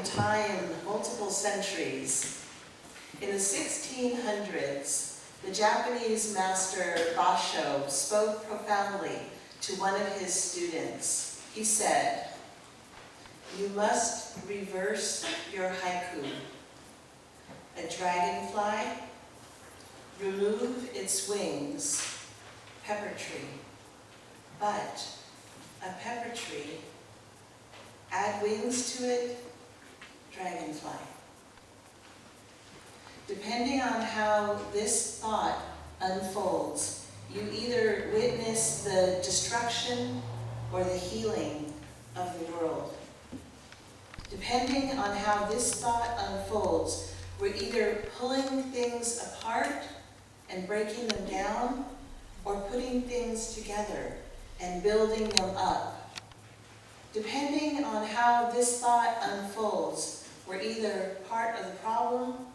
time multiple centuries. In the 1600s, the Japanese master Basho spoke profoundly to one of his students. He said, "You must reverse your haiku. A dragonfly, remove its wings, pepper tree. But a pepper tree, add wings to it, dragonfly." Depending on how this thought unfolds, you either witness the destruction or the healing of the world. Depending on how this thought unfolds, we're either pulling things apart and breaking them down, or putting things together and building them up. Depending on how this thought unfolds, we're either part of the problem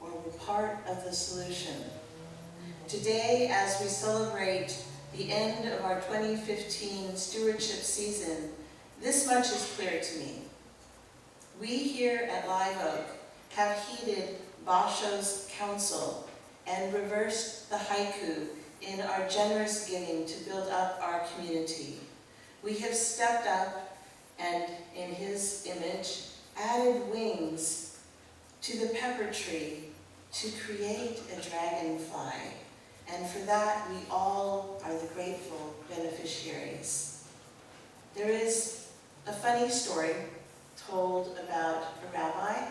or we're part of the solution. Today, as we celebrate the end of our 2015 stewardship season, this much is clear to me. We here at Live Oak have heeded Basho's counsel and reversed the haiku in our generous giving to build up our community. We have stepped up and, in his image, added wings to the pepper tree to create a dragonfly. And for that, we all are the grateful beneficiaries. There is a funny story told about a rabbi,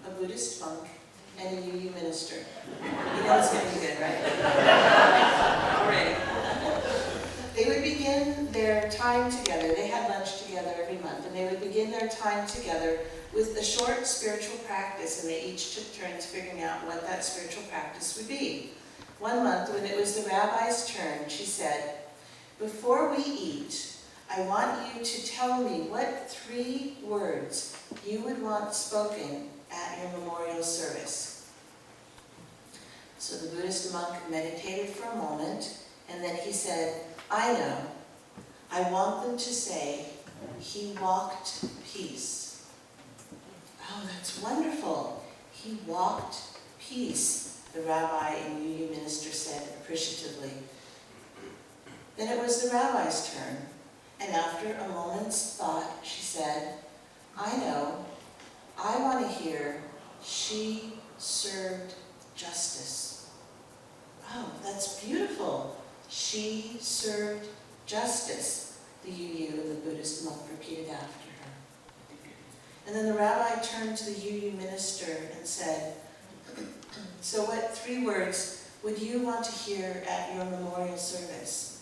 a Buddhist monk, and a UU minister. You know it's going to be good, right? Already. They would begin their time together. They had lunch together every month, and they would begin their time together with a short spiritual practice, and they each took turns figuring out what that spiritual practice would be. One month, when it was the rabbi's turn, she said, "Before we eat, I want you to tell me what 3 words you would want spoken at your memorial service." So the Buddhist monk meditated for a moment, and then he said, "I know. I want them to say, 'He walked peace.'" "Oh, that's wonderful. He walked peace," the rabbi and UU minister said appreciatively. Then it was the rabbi's turn, and after a moment's thought, she said, "I know. I want to hear, 'She served justice.'" "Oh, that's beautiful. She served justice," the UU and the Buddhist monk repeated after her. And then the rabbi turned to the UU minister and said, "So what 3 words would you want to hear at your memorial service?"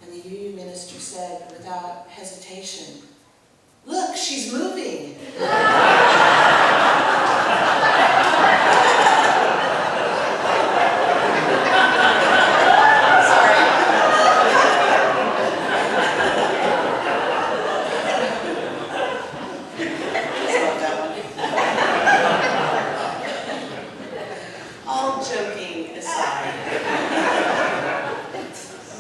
And the UU minister said without hesitation, "Look, she's moving." All joking aside,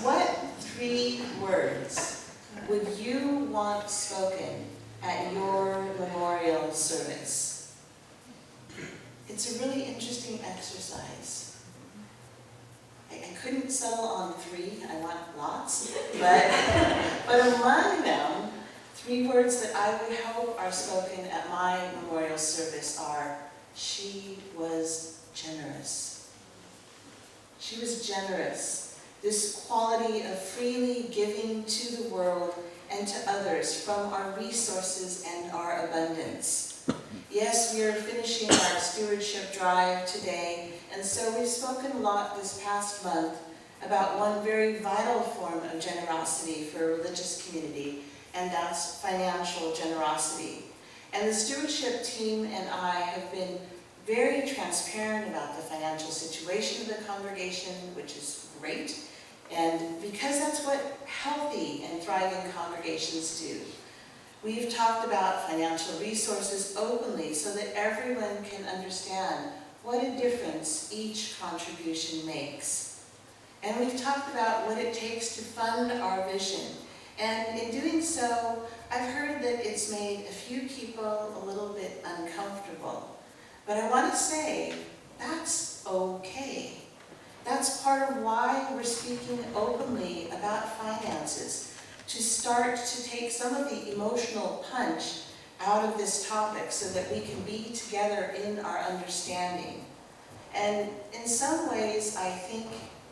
what 3 words would you want spoken at your memorial service? It's a really interesting exercise. I couldn't settle on 3, I want lots, but among them, 3 words that I would hope are spoken at my memorial service are, "She was generous." She was generous. This quality of freely giving to the world and to others from our resources and our abundance. Yes, we are finishing our stewardship drive today, and so we've spoken a lot this past month about one very vital form of generosity for a religious community, and that's financial generosity. And the stewardship team and I have been very transparent about the financial situation of the congregation, which is great, and because that's what healthy and thriving congregations do. We've talked about financial resources openly so that everyone can understand what a difference each contribution makes. And we've talked about what it takes to fund our vision And in doing so, I've heard that it's made a few people a little bit uncomfortable. But I want to say, that's okay. That's part of why we're speaking openly about finances, to start to take some of the emotional punch out of this topic so that we can be together in our understanding. And in some ways, I think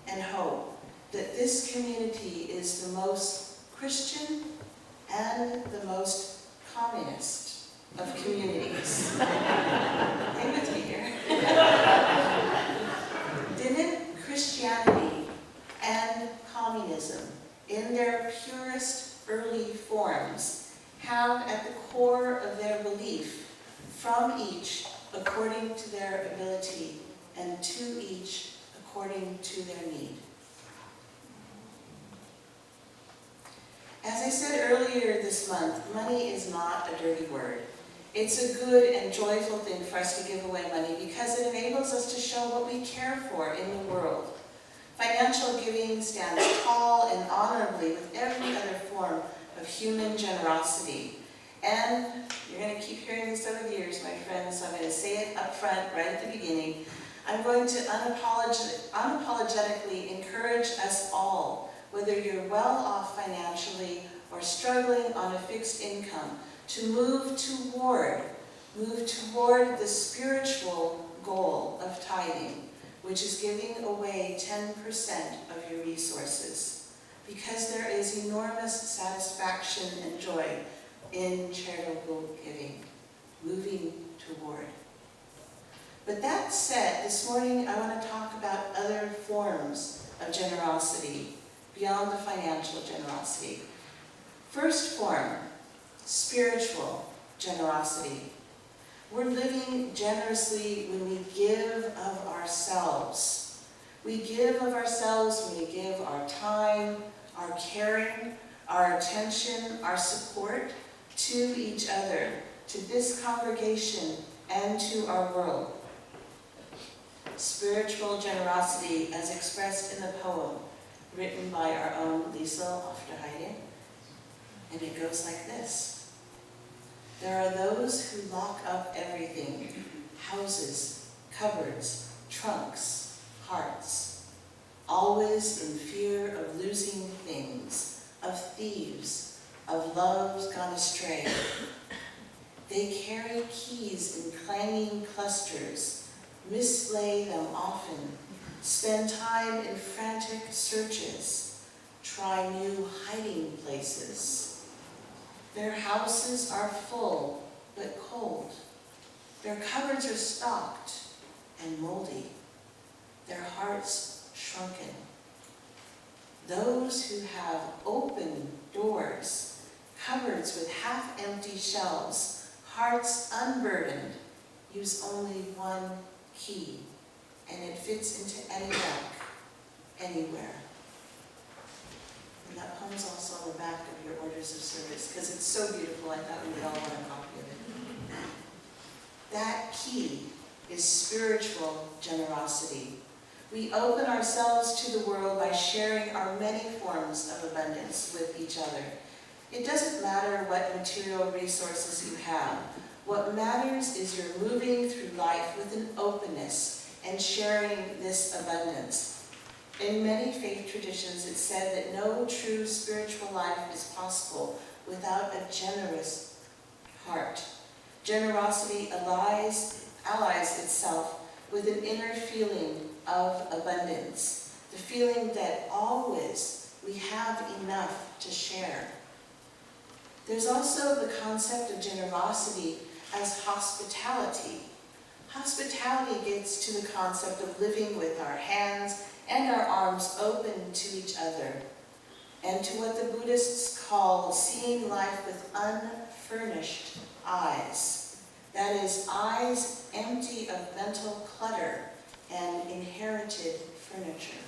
and hope that this community is the most Christian and the most communist of communities. Hang with me here. Didn't Christianity and communism, in their purest early forms, have at the core of their belief, from each according to their ability and to each according to their need? As I said earlier this month, money is not a dirty word. It's a good and joyful thing for us to give away money because it enables us to show what we care for in the world. Financial giving stands tall and honorably with every other form of human generosity. And you're going to keep hearing this over the years, my friends, so I'm going to say it up front, right at the beginning. I'm going to unapologetically encourage us all, whether you're well off financially or struggling on a fixed income, to move toward the spiritual goal of tithing, which is giving away 10% of your resources, because there is enormous satisfaction and joy in charitable giving, moving toward. But that said, this morning I want to talk about other forms of generosity beyond the financial generosity. First form, spiritual generosity. We're living generously when we give of ourselves. We give of ourselves when we give our time, our caring, our attention, our support to each other, to this congregation, and to our world. Spiritual generosity, as expressed in the poem written by our own Lisa Ofterheide, and it goes like this. There are those who lock up everything, houses, cupboards, trunks, hearts, always in fear of losing things, of thieves, of loves gone astray. They carry keys in clanging clusters, mislay them often, spend time in frantic searches, try new hiding places. Their houses are full but cold. Their cupboards are stocked and moldy. Their hearts shrunken. Those who have open doors, cupboards with half-empty shelves, hearts unburdened, use only one key, and it fits into any lock, anywhere. And that poem's also on the back of your orders of service, because it's so beautiful, I thought we would all want a copy of it. That key is spiritual generosity. We open ourselves to the world by sharing our many forms of abundance with each other. It doesn't matter what material resources you have. What matters is you're moving through life with an openness and sharing this abundance. In many faith traditions, it's said that no true spiritual life is possible without a generous heart. Generosity allies itself with an inner feeling of abundance, the feeling that always we have enough to share. There's also the concept of generosity as hospitality. Hospitality gets to the concept of living with our hands and our arms open to each other, and to what the Buddhists call seeing life with unfurnished eyes. That is, eyes empty of mental clutter and inherited furniture.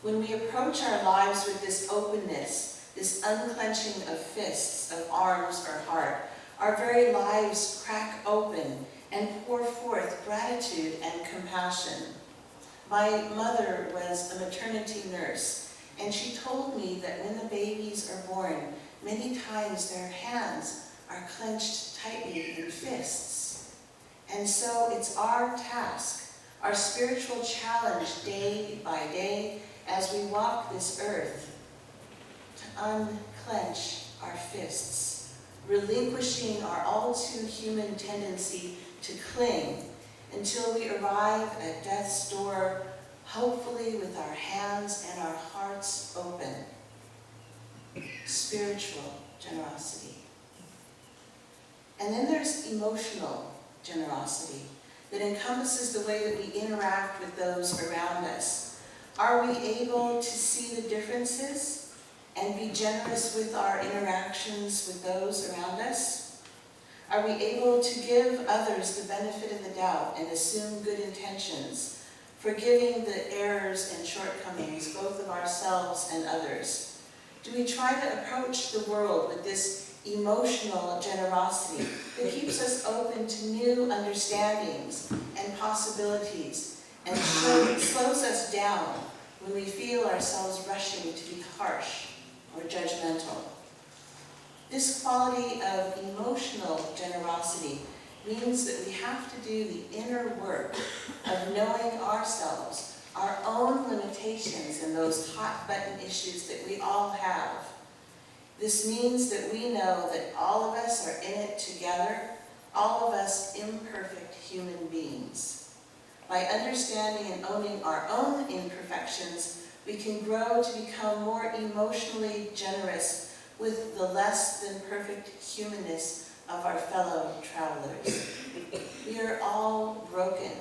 When we approach our lives with this openness, this unclenching of fists, of arms or heart, our very lives crack open and pour forth gratitude and compassion. My mother was a maternity nurse, And she told me that when the babies are born, many times their hands are clenched tightly in fists. And so it's our task, our spiritual challenge day by day as we walk this earth, to unclench our fists, relinquishing our all too human tendency to cling until we arrive at death's door, hopefully with our hands and our hearts open. Spiritual generosity. And then there's emotional generosity that encompasses the way that we interact with those around us. Are we able to see the differences and be generous with our interactions with those around us? Are we able to give others the benefit of the doubt and assume good intentions, forgiving the errors and shortcomings both of ourselves and others? Do we try to approach the world with this emotional generosity that keeps us open to new understandings and possibilities and slows us down when we feel ourselves rushing to be harsh or judgmental? This quality of emotional generosity means that we have to do the inner work of knowing ourselves, our own limitations, and those hot button issues that we all have. This means that we know that all of us are in it together, all of us imperfect human beings. By understanding and owning our own imperfections, we can grow to become more emotionally generous with the less than perfect humanness of our fellow travelers. We are all broken.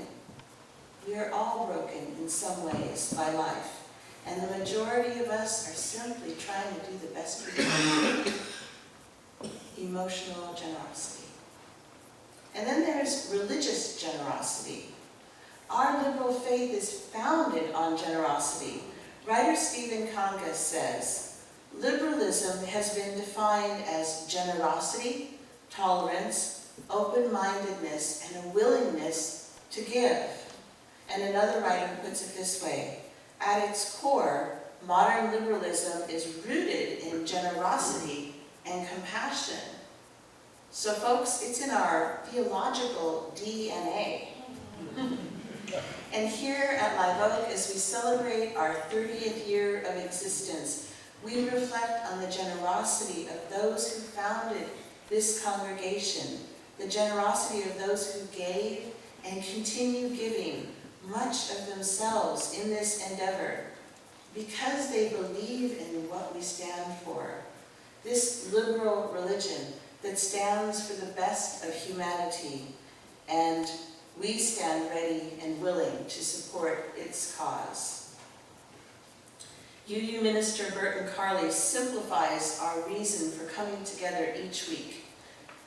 We are all broken in some ways by life, and the majority of us are simply trying to do the best we can. Emotional generosity. And then there's religious generosity. Our liberal faith is founded on generosity. Writer Stephen Conga says, liberalism has been defined as generosity, tolerance, open-mindedness, and a willingness to give. And another writer puts it this way: at its core, modern liberalism is rooted in generosity and compassion. So folks, it's in our theological DNA. And here at Live Oak, as we celebrate our 30th year of existence, we reflect on the generosity of those who founded this congregation, the generosity of those who gave and continue giving much of themselves in this endeavor, because they believe in what we stand for. This liberal religion that stands for the best of humanity, and we stand ready and willing to support its cause. UU Minister Burton Carley simplifies our reason for coming together each week,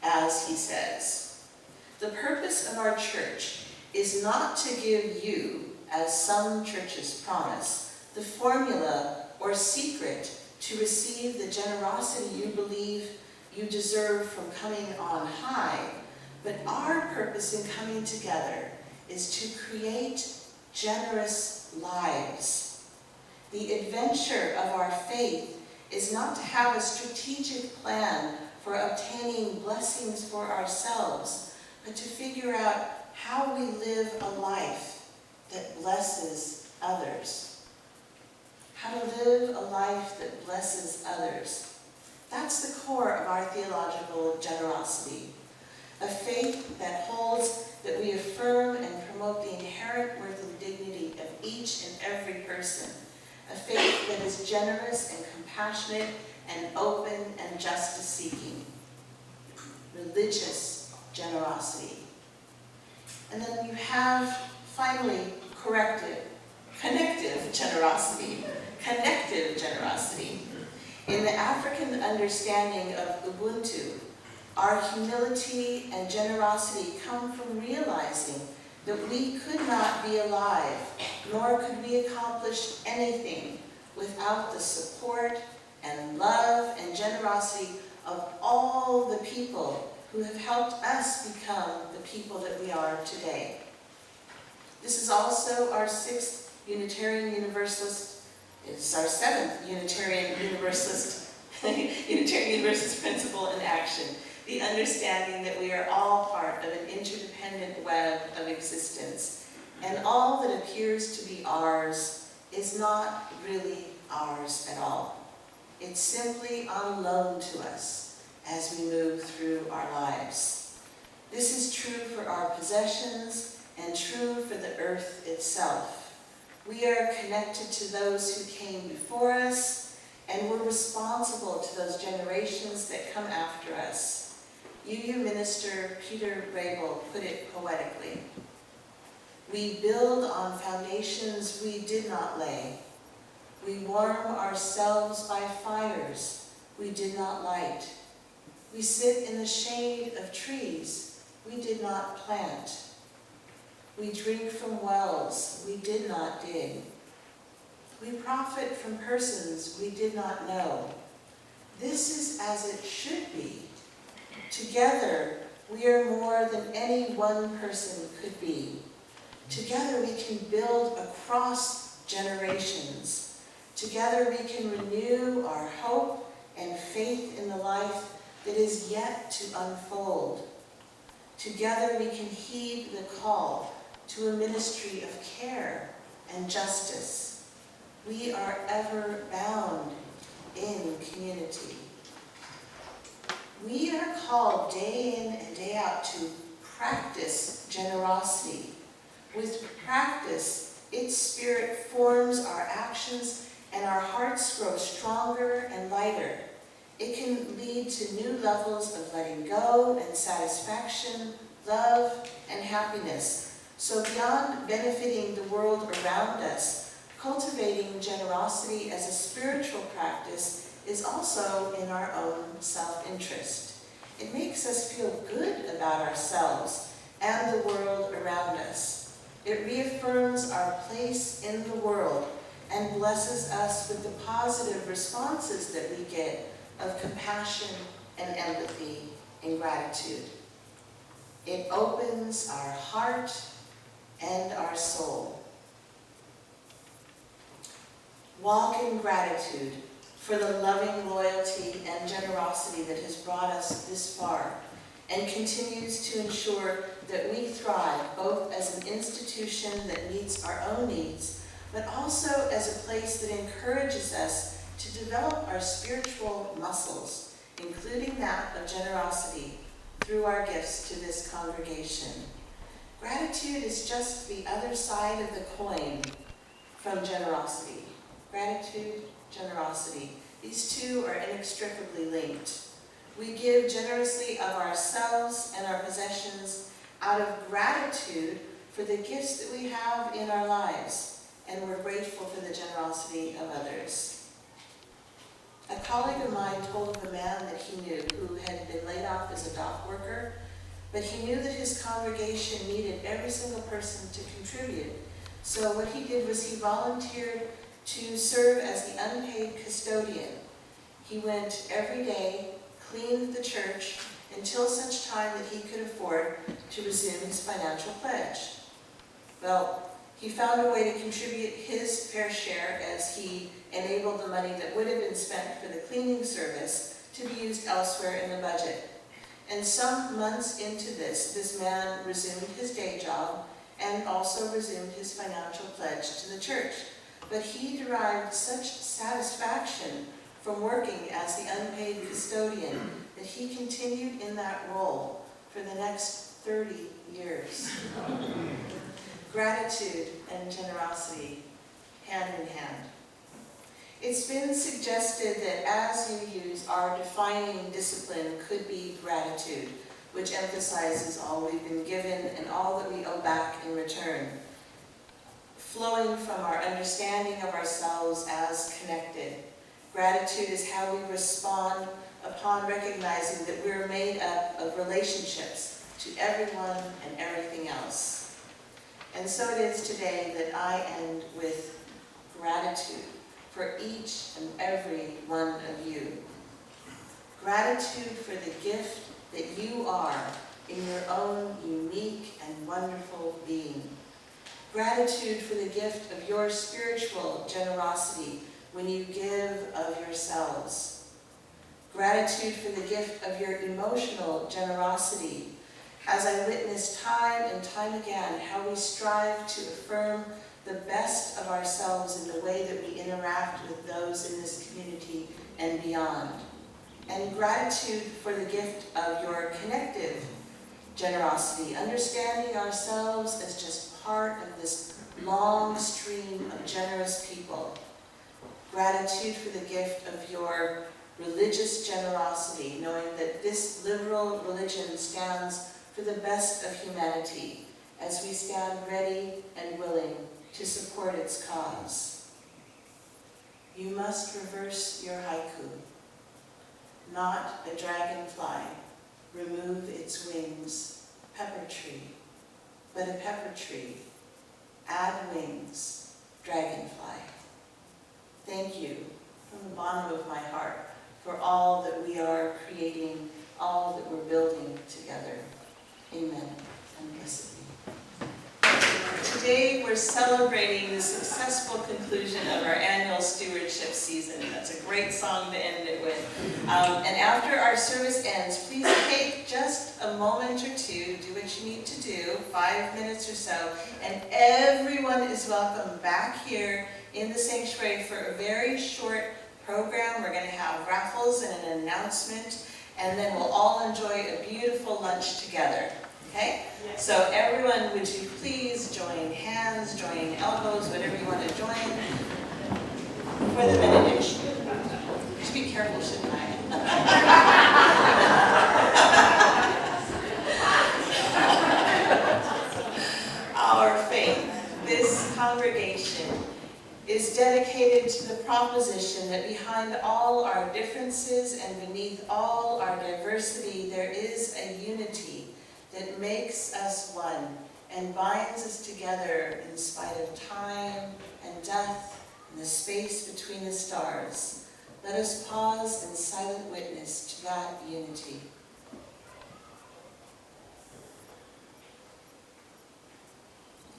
as he says, "The purpose of our church is not to give you, as some churches promise, the formula or secret to receive the generosity you believe you deserve from coming on high, but our purpose in coming together is to create generous lives. The adventure of our faith is not to have a strategic plan for obtaining blessings for ourselves, but to figure out how we live a life that blesses others." How to live a life that blesses others. That's the core of our theological generosity. A faith that holds that we affirm and promote the inherent worth and dignity of each and every person. A faith that is generous and compassionate and open and justice-seeking. Religious generosity. And then you have, finally, connective generosity. Connective generosity. In the African understanding of Ubuntu, our humility and generosity come from realizing that we could not be alive, nor could we accomplish anything without the support and love and generosity of all the people who have helped us become the people that we are today. This is also our 6th Unitarian Universalist It's our seventh Unitarian Universalist principle in action. The understanding that we are all part of an interdependent web of existence, and all that appears to be ours is not really ours at all. It's simply on loan to us as we move through our lives. This is true for our possessions and true for the earth itself. We are connected to those who came before us, and we're responsible to those generations that come after us. UU minister Peter Rabel put it poetically. We build on foundations we did not lay. We warm ourselves by fires we did not light. We sit in the shade of trees we did not plant. We drink from wells we did not dig. We profit from persons we did not know. This is as it should be. Together, we are more than any one person could be. Together, we can build across generations. Together, we can renew our hope and faith in the life that is yet to unfold. Together, we can heed the call to a ministry of care and justice. We are ever bound in community. We are called day in and day out to practice generosity. With practice, its spirit forms our actions and our hearts grow stronger and lighter. It can lead to new levels of letting go and satisfaction, love and happiness. So beyond benefiting the world around us, cultivating generosity as a spiritual practice is also in our own self-interest. It makes us feel good about ourselves and the world around us. It reaffirms our place in the world and blesses us with the positive responses that we get of compassion and empathy and gratitude. It opens our heart and our soul. Walk in gratitude for the loving loyalty and generosity that has brought us this far and continues to ensure that we thrive both as an institution that meets our own needs, but also as a place that encourages us to develop our spiritual muscles, including that of generosity, through our gifts to this congregation. Gratitude is just the other side of the coin from generosity. Gratitude, generosity. These two are inextricably linked. We give generously of ourselves and our possessions out of gratitude for the gifts that we have in our lives, and we're grateful for the generosity of others. A colleague of mine told of a man that he knew who had been laid off as a dock worker, but he knew that his congregation needed every single person to contribute. So what he did was he volunteered to serve as the unpaid custodian. He went every day, cleaned the church, until such time that he could afford to resume his financial pledge. Well, he found a way to contribute his fair share as he enabled the money that would have been spent for the cleaning service to be used elsewhere in the budget. And some months into this man resumed his day job and also resumed his financial pledge to the church. But he derived such satisfaction from working as the unpaid custodian that he continued in that role for the next 30 years. Gratitude and generosity, hand in hand. It's been suggested that as you use, our defining discipline could be gratitude, which emphasizes all we've been given and all that we owe back in return, flowing from our understanding of ourselves as connected. Gratitude is how we respond upon recognizing that we're made up of relationships to everyone and everything else. And so it is today that I end with gratitude for each and every one of you. Gratitude for the gift that you are in your own unique and wonderful being. Gratitude for the gift of your spiritual generosity, when you give of yourselves. Gratitude for the gift of your emotional generosity, as I witness time and time again how we strive to affirm the best of ourselves in the way that we interact with those in this community and beyond. And gratitude for the gift of your connective generosity, understanding ourselves as just part of this long stream of generous people. Gratitude for the gift of your religious generosity, knowing that this liberal religion stands for the best of humanity, as we stand ready and willing to support its cause. You must reverse your haiku. Not a dragonfly, remove its wings, pepper tree, but a pepper tree, add wings, dragonfly. Thank you from the bottom of my heart for all that we are creating, all that we're building together. Amen and blessed be. Today we're celebrating the successful conclusion of our annual stewardship season. That's a great song to end it with. And after our service ends, please take just a moment or two, do what you need to do, 5 minutes or so, and everyone is welcome back here in the sanctuary for a very short program. We're going to have raffles and an announcement, and then we'll all enjoy a beautiful lunch together. Okay? Yes. So everyone, would you please join hands, join elbows, whatever you want to join for the benediction. I should be careful, shouldn't I? Our faith, this congregation, is dedicated to the proposition that behind all our differences and beneath all our diversity, there is a unity that makes us one and binds us together in spite of time and death and the space between the stars. Let us pause in silent witness to that unity.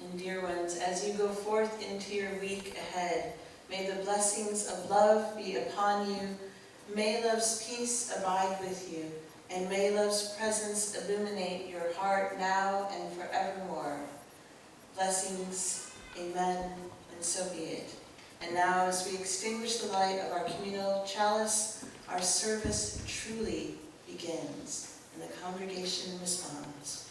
And dear ones, as you go forth into your week ahead, may the blessings of love be upon you. May love's peace abide with you. And may love's presence illuminate your heart now and forevermore. Blessings, amen, and so be it. And now, as we extinguish the light of our communal chalice, our service truly begins, and the congregation responds.